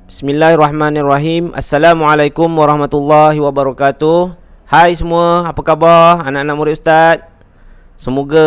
Bismillahirrahmanirrahim. Assalamualaikum warahmatullahi wabarakatuh. Hai semua, apa khabar anak-anak murid Ustaz? Semoga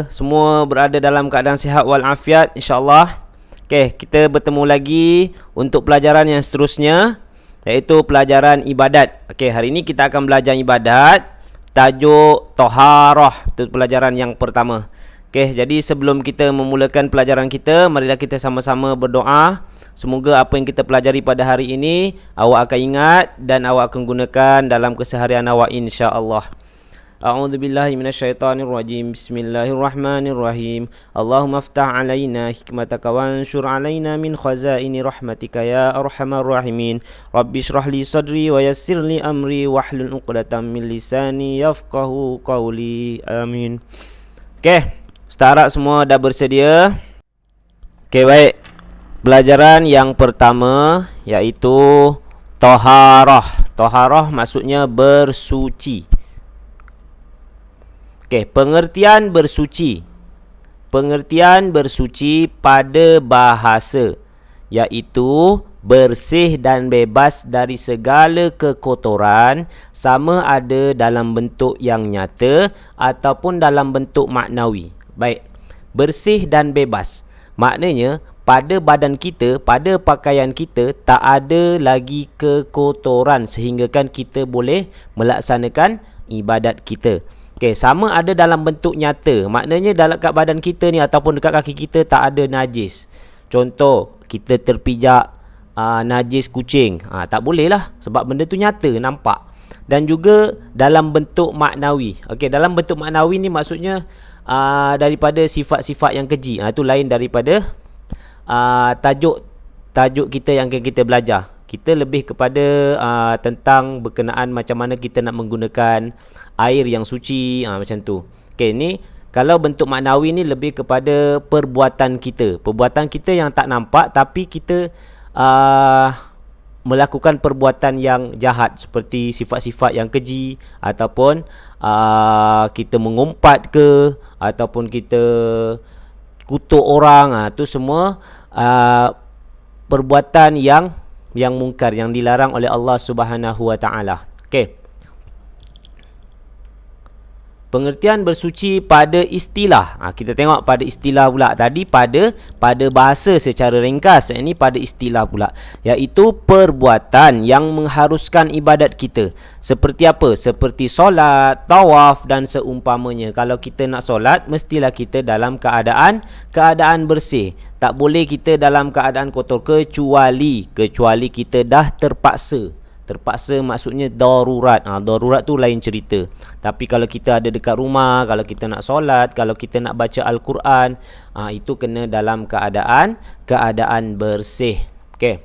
semua berada dalam keadaan sihat walafiat insya-Allah. Okey, kita bertemu lagi untuk pelajaran yang seterusnya, iaitu pelajaran ibadat. Okey, hari ini kita akan belajar ibadat. Tajuk Taharah, itu pelajaran yang pertama. Okey, jadi sebelum kita memulakan pelajaran kita, marilah kita sama-sama berdoa. Semoga apa yang kita pelajari pada hari ini awak akan ingat dan awak akan gunakan dalam keseharian awak insya-Allah. A'udzubillahi minasyaitonirrajim. Bismillahirrahmanirrahim. Allahumma aftah 'alaina hikmataka wanshur 'alaina min khazaini rahmatika ya arhamar rahimin. Rabbi shrah li sadri wa yassir li amri wahlul 'uqdatam min lisani yafqahu qawli. Amin. Okey, Ustaz Arab semua dah bersedia? Okey, baik. Pelajaran yang pertama iaitu Taharah. Taharah maksudnya bersuci. Okey, pengertian bersuci. Pengertian bersuci pada bahasa iaitu bersih dan bebas dari segala kekotoran, sama ada dalam bentuk yang nyata ataupun dalam bentuk maknawi. Baik, bersih dan bebas. Maknanya pada badan kita, pada pakaian kita tak ada lagi kekotoran sehinggakan kita boleh melaksanakan ibadat kita. Okey, sama ada dalam bentuk nyata. Maknanya dalam kat badan kita ni ataupun dekat kaki kita tak ada najis. Contoh, kita terpijak najis kucing. Tak boleh lah sebab benda tu nyata, nampak. Dan juga dalam bentuk maknawi. Okey, dalam bentuk maknawi ni maksudnya daripada sifat-sifat yang keji. Itu lain daripada tajuk kita yang akan kita belajar. Kita lebih kepada tentang berkenaan macam mana kita nak menggunakan air yang suci, macam tu. Okey, ni kalau bentuk maknawi ni lebih kepada perbuatan kita. Perbuatan kita yang tak nampak tapi kita melakukan perbuatan yang jahat seperti sifat-sifat yang keji ataupun kita mengumpat ke ataupun kita kutuk orang, tu semua perbuatan yang mungkar, yang dilarang oleh Allah Subhanahu wa taala. Okey. Pengertian bersuci pada istilah. Kita tengok pada istilah pula. Tadi pada bahasa secara ringkas. Ini pada istilah pula. Iaitu perbuatan yang mengharuskan ibadat kita. Seperti apa? Seperti solat, tawaf dan seumpamanya. Kalau kita nak solat, mestilah kita dalam keadaan bersih. Tak boleh kita dalam keadaan kotor kecuali kita dah terpaksa. Terpaksa maksudnya darurat. Darurat tu lain cerita. Tapi kalau kita ada dekat rumah, kalau kita nak solat, kalau kita nak baca Al-Quran, itu kena dalam keadaan bersih. Okey.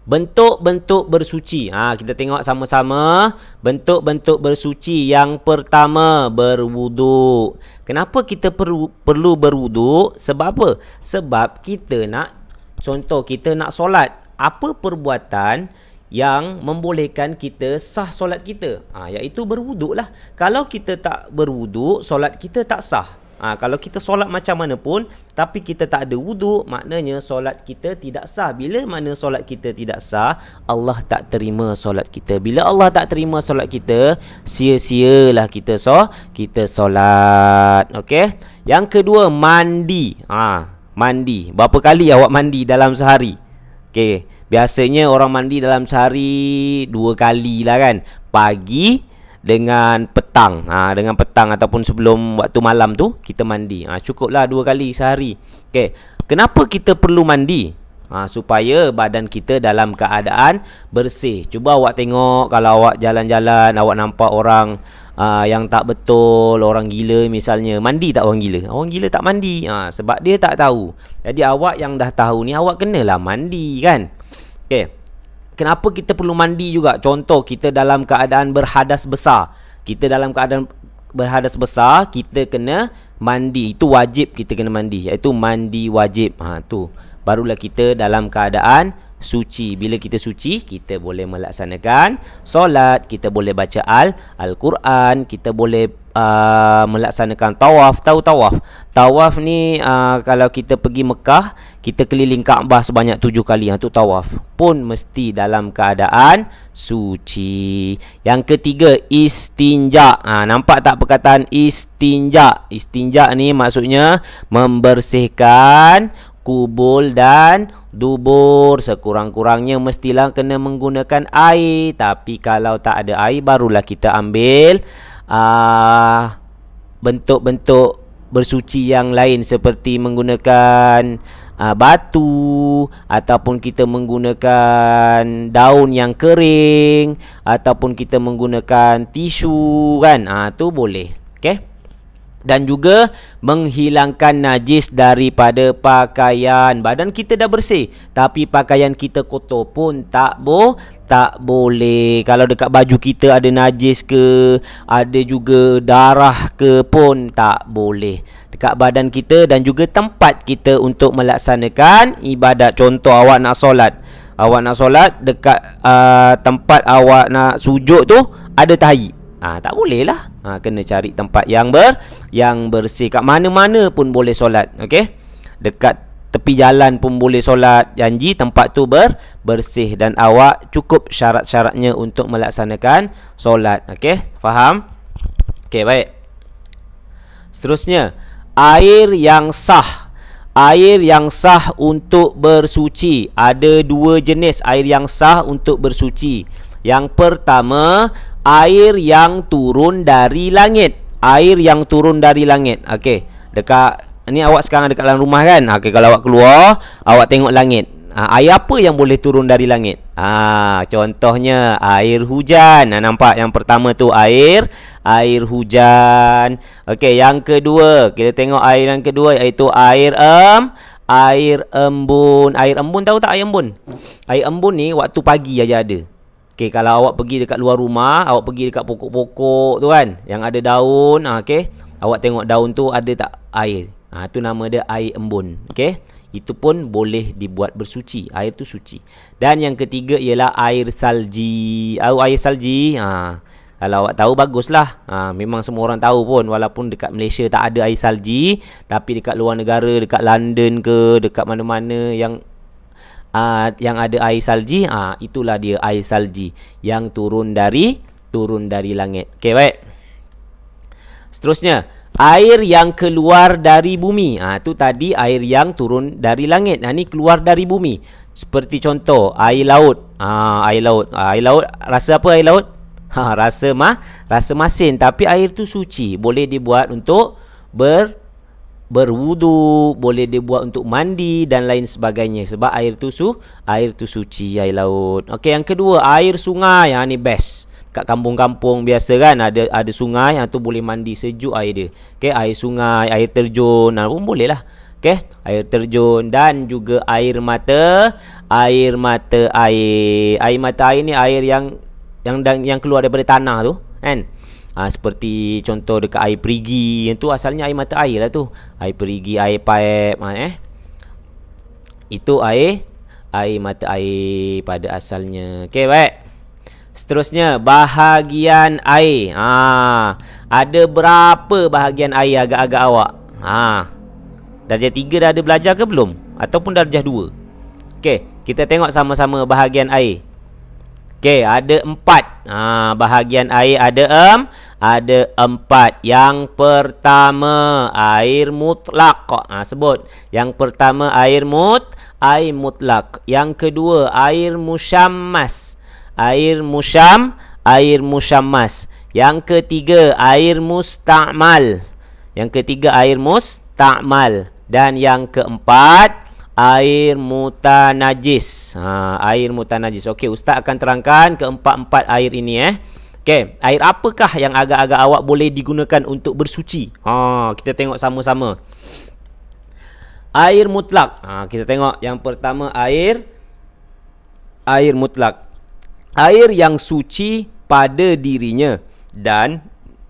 Bentuk-bentuk bersuci. Kita tengok sama-sama. Bentuk-bentuk bersuci. Yang pertama, berwuduk. Kenapa kita perlu berwuduk? Sebab apa? Sebab kita nak, contoh kita nak solat. Apa perbuatan yang membolehkan kita sah solat kita? Iaitu berwuduk lah. Kalau kita tak berwuduk, solat kita tak sah. Kalau kita solat macam mana pun tapi kita tak ada wuduk, maknanya solat kita tidak sah. Bila mana solat kita tidak sah, Allah tak terima solat kita. Bila Allah tak terima solat kita, sia-sialah kita solat. Okey. Yang kedua, mandi. Mandi. Berapa kali awak mandi dalam sehari? Okey. Biasanya orang mandi dalam sehari 2 kali lah kan. Pagi dengan petang. Dengan petang ataupun sebelum waktu malam tu kita mandi. Cukuplah 2 kali sehari. Okey. Kenapa kita perlu mandi? Supaya badan kita dalam keadaan bersih. Cuba awak tengok kalau awak jalan-jalan, awak nampak orang yang tak betul, orang gila misalnya. Mandi tak orang gila? Orang gila tak mandi. Sebab dia tak tahu. Jadi awak yang dah tahu ni, awak kenalah mandi kan. Okay. Kenapa kita perlu mandi juga? Contoh, kita dalam keadaan berhadas besar. Kita dalam keadaan berhadas besar, kita kena mandi. Itu wajib kita kena mandi. Iaitu mandi wajib. Tu. Barulah kita dalam keadaan suci. Bila kita suci, kita boleh melaksanakan solat, kita boleh baca Al-Quran, kita boleh melaksanakan tawaf. Tahu tawaf? Tawaf ni kalau kita pergi Mekah, kita keliling Kaabah sebanyak 7 kali. Itu tawaf. Pun mesti dalam keadaan suci. Yang ketiga, istinja. Nampak tak perkataan istinja? Istinja ni maksudnya membersihkan kubul dan dubur. Sekurang-kurangnya mestilah kena menggunakan air. Tapi kalau tak ada air, barulah kita ambil bentuk-bentuk bersuci yang lain, seperti menggunakan batu, ataupun kita menggunakan daun yang kering, ataupun kita menggunakan tisu kan. Tu boleh. Okey. Dan juga menghilangkan najis daripada pakaian. Badan kita dah bersih, tapi pakaian kita kotor pun tak boleh. Kalau dekat baju kita ada najis ke, ada juga darah ke, pun tak boleh. Dekat badan kita dan juga tempat kita untuk melaksanakan ibadat. Contoh, awak nak solat. Awak nak solat dekat tempat awak nak sujud tu ada tahi. Tak boleh lah. Kena cari tempat yang bersih. Kat mana-mana pun boleh solat. Okey. Dekat tepi jalan pun boleh solat. Janji tempat tu bersih dan awak cukup syarat-syaratnya untuk melaksanakan solat. Okey, faham? Okey, baik. Seterusnya, air yang sah. Air yang sah untuk bersuci. Ada 2 jenis air yang sah untuk bersuci. Yang pertama, air yang turun dari langit. Air yang turun dari langit. Okey, dekat ni awak sekarang dekat dalam rumah kan. Okey, kalau awak keluar, awak tengok langit. Air apa yang boleh turun dari langit? Contohnya air hujan. Nampak yang pertama tu air hujan. Okey, yang kedua, kita tengok air yang kedua, iaitu air embun. Air embun, tahu tak air embun? Air embun ni waktu pagi aja ada. Okey, kalau awak pergi dekat luar rumah, awak pergi dekat pokok-pokok tu kan, yang ada daun, okey, awak tengok daun tu ada tak air. Tu nama dia air embun. Okey, itu pun boleh dibuat bersuci. Air tu suci. Dan yang ketiga ialah air salji. Air salji, kalau awak tahu, baguslah. Memang semua orang tahu pun, walaupun dekat Malaysia tak ada air salji, tapi dekat luar negara, dekat London ke, dekat mana-mana yang ada air salji, itulah dia air salji yang turun dari langit. Okey, baik. Seterusnya, air yang keluar dari bumi. Tu tadi air yang turun dari langit. Ni keluar dari bumi. Seperti contoh air laut. Air laut rasa apa air laut? Rasa masin, tapi air tu suci. Boleh dibuat untuk berwudu, boleh dibuat untuk mandi dan lain sebagainya, sebab air tu suci, air laut. Okey, yang kedua, air sungai. Ni best. Kat kampung-kampung biasa kan ada sungai, tu boleh mandi, sejuk air dia. Okey, air sungai, air terjun pun boleh lah. Okey, air terjun dan juga air mata air. Air mata air ni air yang keluar daripada tanah tu kan. Seperti contoh dekat air perigi, yang tu asalnya air mata air lah tu. Air perigi, air paip, itu air mata air pada asalnya. Okey, baik. Seterusnya, bahagian air. Ada berapa bahagian air agak-agak awak? Darjah 3 dah ada belajar ke belum? Ataupun darjah 2? Okey, kita tengok sama-sama bahagian air. Okey, ada 4. Bahagian air ada 4. Yang pertama, air mutlak. Sebut. Yang pertama, air mutlak. Yang kedua, air musyammas. Air musyammas. Yang ketiga, air musta'mal. Dan yang keempat, air mutanajis. Air mutanajis. Okey, Ustaz akan terangkan keempat-empat air ini. Okey, air apakah yang agak-agak awak boleh digunakan untuk bersuci? Kita tengok sama-sama. Air mutlak. Kita tengok yang pertama, air mutlak. Air yang suci pada dirinya dan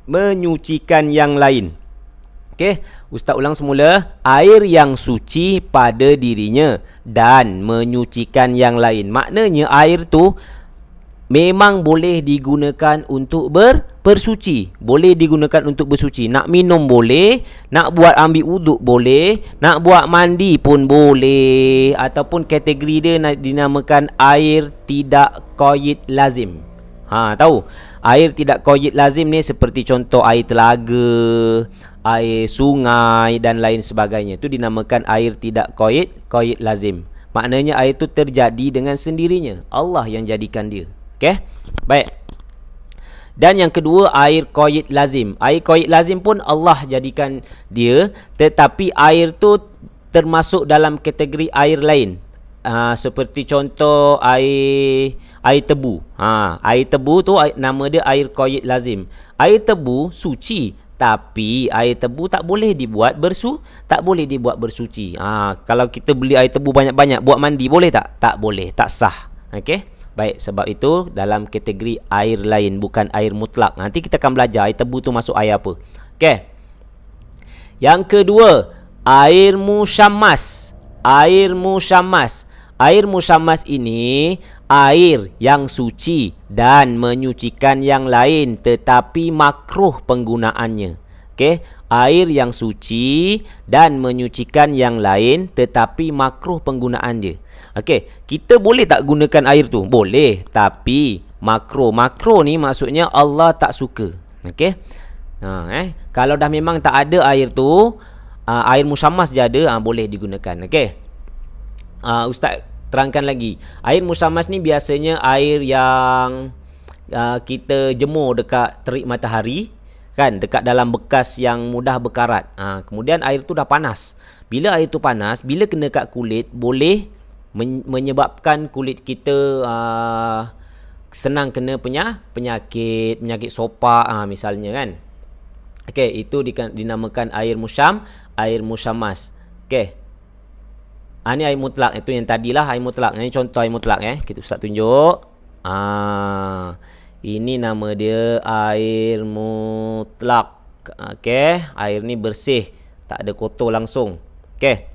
menyucikan yang lain. Okey, Ustaz ulang semula. Air yang suci pada dirinya dan menyucikan yang lain. Maknanya air tu memang boleh digunakan untuk bersuci. Boleh digunakan untuk bersuci. Nak minum boleh, nak buat ambil wuduk boleh, nak buat mandi pun boleh. Ataupun kategori dia dinamakan air tidak qaid lazim. Tahu? Air tidak qaid lazim ni seperti contoh air telaga, air sungai dan lain sebagainya. Itu dinamakan air tidak qaid lazim. Maknanya air itu terjadi dengan sendirinya. Allah yang jadikan dia. Okey? Baik. Dan yang kedua, air qaid lazim. Air qaid lazim pun Allah jadikan dia, tetapi air tu termasuk dalam kategori air lain. Seperti contoh air tebu. Air tebu tu nama dia air qaid lazim. Air tebu suci, tapi air tebu tak boleh dibuat bersuci. Kalau kita beli air tebu banyak-banyak buat mandi boleh tak? Tak boleh, tak sah. Okey? Baik, sebab itu dalam kategori air lain, bukan air mutlak. Nanti kita akan belajar air tebu tu masuk air apa. Okey. Yang kedua, air musyammas. Air musyammas. Air musyammas ini air yang suci dan menyucikan yang lain, tetapi makruh penggunaannya. Okey, air yang suci dan menyucikan yang lain, tetapi makruh penggunaan dia. Okey, kita boleh tak gunakan air tu? Boleh, tapi makruh. Makruh ni maksudnya Allah tak suka. Okey. Kalau dah memang tak ada air tu, air musyammas je ada, boleh digunakan. Okey. Ustaz terangkan lagi. Air musyammas ni biasanya air yang kita jemur dekat terik matahari, kan, dekat dalam bekas yang mudah berkarat. Kemudian air tu dah panas. Bila air tu panas, bila kena kat kulit, boleh menyebabkan kulit kita senang kena penyakit sopak misalnya, kan. Okey, itu dinamakan air musyammas. Okey. Ni air mutlak. Itu yang tadilah air mutlak. Ini contoh air mutlak. Kita Ustaz tunjuk. Ini nama dia air mutlak. Okey, air ni bersih, tak ada kotor langsung. Okey.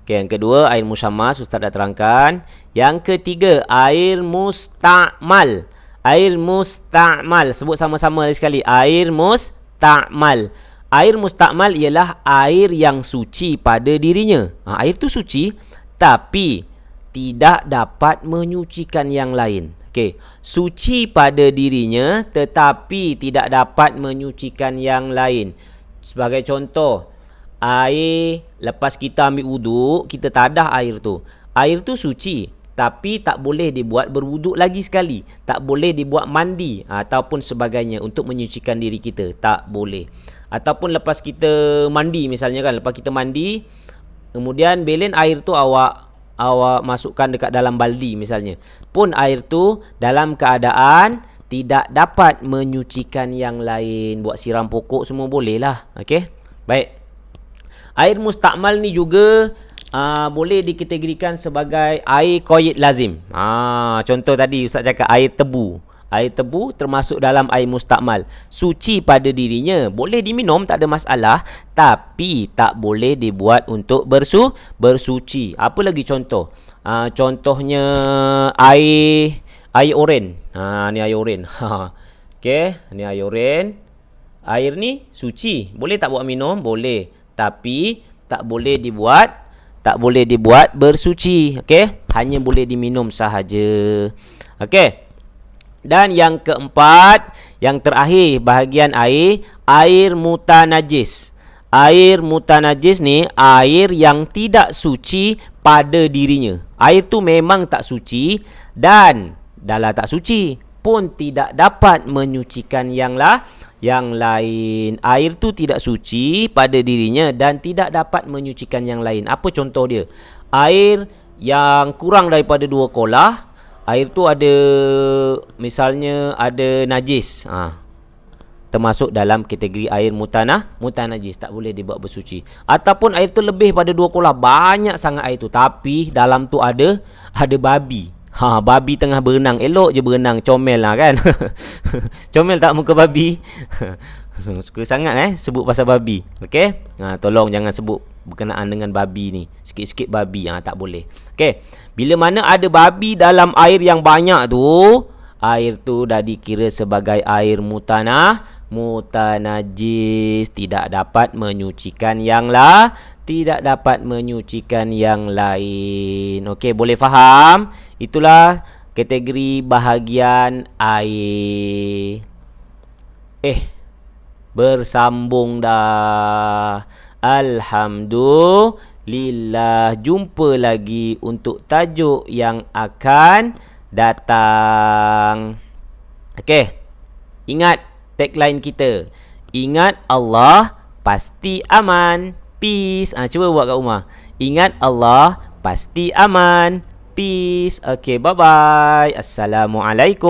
Okey, yang kedua air musyammas Ustaz dah terangkan. Yang ketiga, air musta'mal. Air musta'mal, sebut sama-sama sekali. Air musta'mal. Air musta'mal ialah air yang suci pada dirinya. Air tu suci, tapi tidak dapat menyucikan yang lain. Okey, suci pada dirinya tetapi tidak dapat menyucikan yang lain. Sebagai contoh, air lepas kita ambil wuduk, kita tadah air tu. Air tu suci, tapi tak boleh dibuat berwuduk lagi sekali. Tak boleh dibuat mandi ataupun sebagainya untuk menyucikan diri kita. Tak boleh. Ataupun lepas kita mandi misalnya, kan, lepas kita mandi, kemudian belen air tu awak masukkan dekat dalam baldi misalnya, pun air tu dalam keadaan tidak dapat menyucikan yang lain. Buat siram pokok semua boleh lah. Okey, baik. Air musta'mal ni juga boleh dikategorikan sebagai air qaid lazim. Contoh tadi Ustaz cakap air tebu. Air tebu termasuk dalam air musta'mal. Suci pada dirinya, boleh diminum, tak ada masalah, tapi tak boleh dibuat untuk bersuci. Apa lagi contoh? Contohnya air oren. Ni air oren. Okey, ni air oren. Air ni suci, boleh tak buat minum? Boleh, tapi tak boleh dibuat bersuci. Okey, hanya boleh diminum sahaja. Okey. Dan yang keempat, yang terakhir bahagian air mutanajis. Air mutanajis ni air yang tidak suci pada dirinya. Air tu memang tak suci, dan dalam tak suci pun tidak dapat menyucikan yang lain. Air tu tidak suci pada dirinya dan tidak dapat menyucikan yang lain. Apa contoh dia? Air yang kurang daripada 2 kolah. Air tu ada, misalnya ada najis, termasuk dalam kategori air mutanajis, tak boleh dibuat bersuci. Ataupun air tu lebih pada 2 kolah, banyak sangat air tu, tapi dalam tu ada babi. Babi tengah berenang, elok je berenang, comel lah kan. Comel tak muka babi? Suka sangat sebut pasal babi. Okey? Tolong jangan sebut berkenaan dengan babi ni. Sikit-sikit babi, tak boleh. Okey. Bila mana ada babi dalam air yang banyak tu, air tu dah dikira sebagai air mutanajis, tidak dapat menyucikan tidak dapat menyucikan yang lain. Okey, boleh faham? Itulah kategori bahagian air. Bersambung dah. Alhamdulillah. Jumpa lagi untuk tajuk yang akan datang. Okey. Ingat tagline kita. Ingat Allah, pasti aman. Peace. Cuba buat kat rumah. Ingat Allah, pasti aman. Peace. Okey, bye-bye. Assalamualaikum.